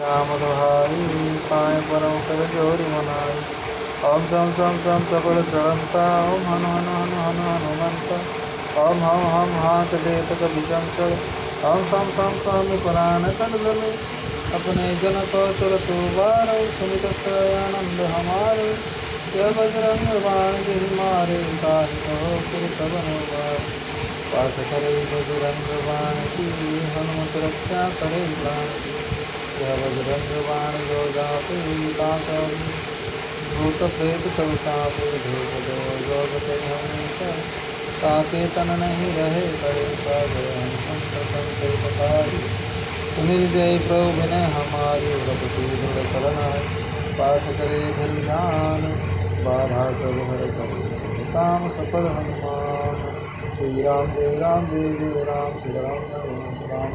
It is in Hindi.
राम दुहाई पाए परम कर जोरी मनाई। ओम सम सकल चढ़ंता ओम हनु हनुमंत। ओम हम हाथ देत कभी चंचल। ओम सम पुराण कंडल। अपने जन को तुरतु बार सुमित आनंद हमारे। जय बजरंग बाण जी मारे काहि को पुर कवन बार। पाठ करे बजरंग बाण की हनुमत रक्षा करे प्राण की। जय बजरंग बाण जो जाते कांसन भूत प्रेत सब कापे। धूप दो जोगते हमेशा ताके तन नहीं रहे कलेसा। जय हनुमंत संकल्प कारी सुनिल जय प्रभु विनय हमारी। रघुपति दृढ़ शरणाई पाठ करे धीरान बाधा सब हर करे काम सफल हनुमान। श्री राम जय राम जय जय राम श्री राम राम राम।